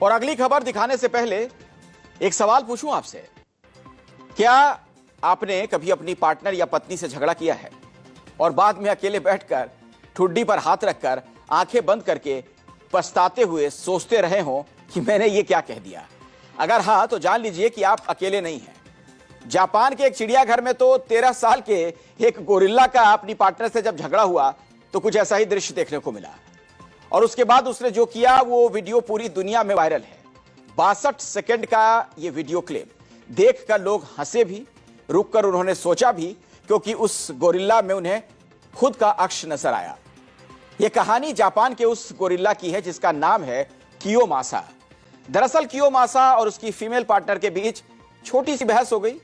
और अगली खबर दिखाने से पहले एक सवाल पूछूं आपसे, क्या आपने कभी अपनी पार्टनर या पत्नी से झगड़ा किया है और बाद में अकेले बैठकर ठुड्डी पर हाथ रखकर आंखें बंद करके पछताते हुए सोचते रहे हो कि मैंने ये क्या कह दिया? अगर हां तो जान लीजिए कि आप अकेले नहीं हैं। जापान के एक चिड़ियाघर में तो 13 साल के एक गोरिल्ला का अपनी पार्टनर से जब झगड़ा हुआ तो कुछ ऐसा ही दृश्य देखने को मिला और उसके बाद उसने जो किया वो वीडियो पूरी दुनिया में वायरल है। 62 सेकंड का ये वीडियो क्लिप देखकर लोग हंसे भी, रुककर उन्होंने सोचा भी, क्योंकि उस गोरिल्ला में उन्हें खुद का अक्ष नजर आया। यह कहानी जापान के उस गोरिल्ला की है जिसका नाम है कियोमासा। दरअसल कियोमासा और उसकी फीमेल पार्टनर के बीच छोटी सी बहस हो गई।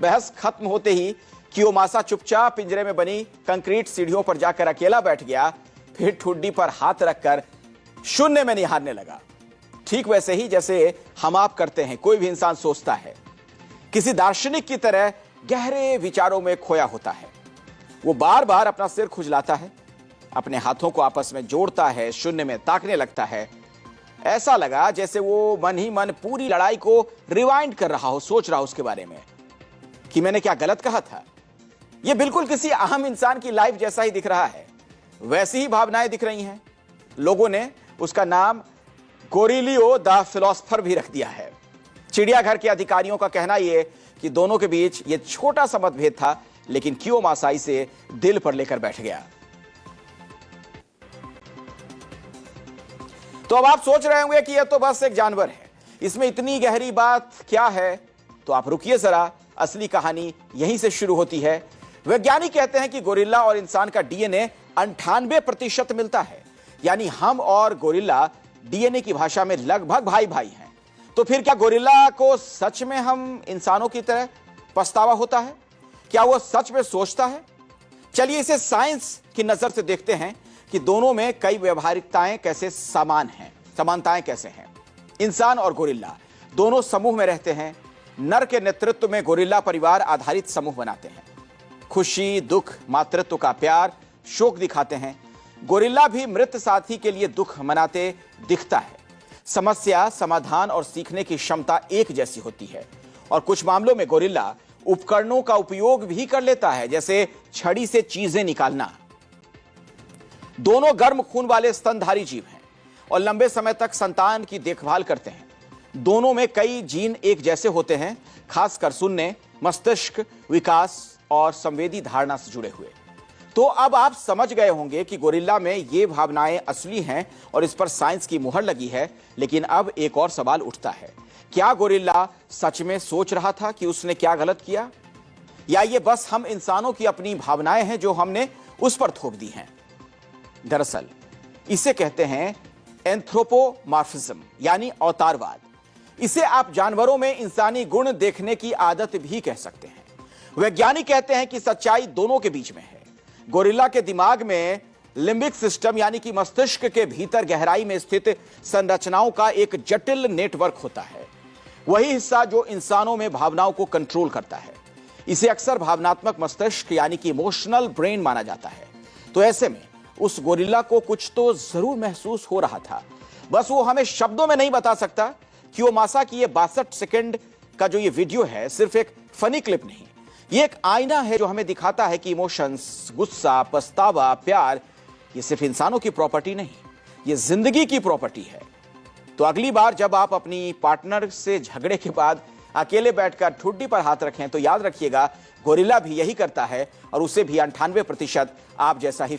बहस खत्म होते ही कियोमासा चुपचाप पिंजरे में बनी कंक्रीट सीढ़ियों पर जाकर अकेला बैठ गया, फिर ठुड्डी पर हाथ रखकर शून्य में निहारने लगा। ठीक वैसे ही जैसे हम आप करते हैं। कोई भी इंसान सोचता है, किसी दार्शनिक की तरह गहरे विचारों में खोया होता है। वो बार बार अपना सिर खुजलाता है, अपने हाथों को आपस में जोड़ता है, शून्य में ताकने लगता है। ऐसा लगा जैसे वो मन ही मन पूरी लड़ाई को रिवाइंड कर रहा हो, सोच रहा हो उसके बारे में कि मैंने क्या गलत कहा था। यह बिल्कुल किसी आम इंसान की लाइफ जैसा ही दिख रहा है। वैसी ही भावनाएं दिख रही हैं। लोगों ने उसका नाम गोरिलियो द फिलोसफर भी रख दिया है। चिड़ियाघर के अधिकारियों का कहना यह कि दोनों के बीच यह छोटा सा मतभेद था, लेकिन कियोमासा इसे दिल पर लेकर बैठ गया। तो अब आप सोच रहे होंगे कि यह तो बस एक जानवर है, इसमें इतनी गहरी बात क्या है? तो आप रुकिए जरा, असली कहानी यहीं से शुरू होती है। वैज्ञानिक कहते हैं कि गोरिल्ला और इंसान का डीएनए 98% मिलता है, यानी हम और गोरिल्ला डीएनए की भाषा में लगभग भाई भाई हैं। तो फिर क्या गोरिल्ला को सच में हम इंसानों की तरह पछतावा होता है? क्या वो सच में सोचता है? चलिए इसे साइंस की नजर से देखते हैं कि दोनों में कई व्यवहारिकताएं कैसे समान हैं, समानताएं कैसे हैं। इंसान और गोरिल्ला दोनों समूह में रहते हैं। नर के नेतृत्व में गोरिल्ला परिवार आधारित समूह बनाते हैं। खुशी, दुख, मातृत्व का प्यार, शोक दिखाते हैं। गोरिल्ला भी मृत साथी के लिए दुख मनाते दिखता है। समस्या, समाधान और सीखने की क्षमता एक जैसी होती है और कुछ मामलों में गोरिल्ला उपकरणों का उपयोग भी कर लेता है, जैसे छड़ी से चीजें निकालना। दोनों गर्म खून वाले स्तनधारी जीव हैं और लंबे समय तक संतान की देखभाल करते हैं। दोनों में कई जीन एक जैसे होते हैं, खासकर सुनने, मस्तिष्क विकास और संवेदी धारणा से जुड़े हुए। तो अब आप समझ गए होंगे कि गोरिल्ला में ये भावनाएं असली हैं और इस पर साइंस की मुहर लगी है। लेकिन अब एक और सवाल उठता है, क्या गोरिल्ला सच में सोच रहा था कि उसने क्या गलत किया, या ये बस हम इंसानों की अपनी भावनाएं हैं जो हमने उस पर थोप दी हैं? दरअसल इसे कहते हैं एंथ्रोपोमॉर्फिज्म, यानी अवतारवाद। इसे आप जानवरों में इंसानी गुण देखने की आदत भी कह सकते हैं। वैज्ञानिक कहते हैं कि सच्चाई दोनों के बीच में है। गोरिल्ला के दिमाग में लिम्बिक सिस्टम, यानी कि मस्तिष्क के भीतर गहराई में स्थित संरचनाओं का एक जटिल नेटवर्क होता है। वही हिस्सा जो इंसानों में भावनाओं को कंट्रोल करता है। इसे अक्सर भावनात्मक मस्तिष्क, यानी कि इमोशनल ब्रेन माना जाता है। तो ऐसे में उस गोरिल्ला को कुछ तो जरूर महसूस हो रहा था, बस वो हमें शब्दों में नहीं बता सकता। कियोमासा की ये 62 सेकंड का जो ये वीडियो है सिर्फ एक फनी क्लिप नहीं, ये एक आईना है जो हमें दिखाता है कि इमोशंस, गुस्सा, पछतावा, प्यार, ये सिर्फ इंसानों की प्रॉपर्टी नहीं, ये जिंदगी की प्रॉपर्टी है। तो अगली बार जब आप अपनी पार्टनर से झगड़े के बाद अकेले बैठकर ठुड्डी पर हाथ रखें तो याद रखिएगा, गोरिल्ला भी यही करता है और उसे भी 98% आप जैसा ही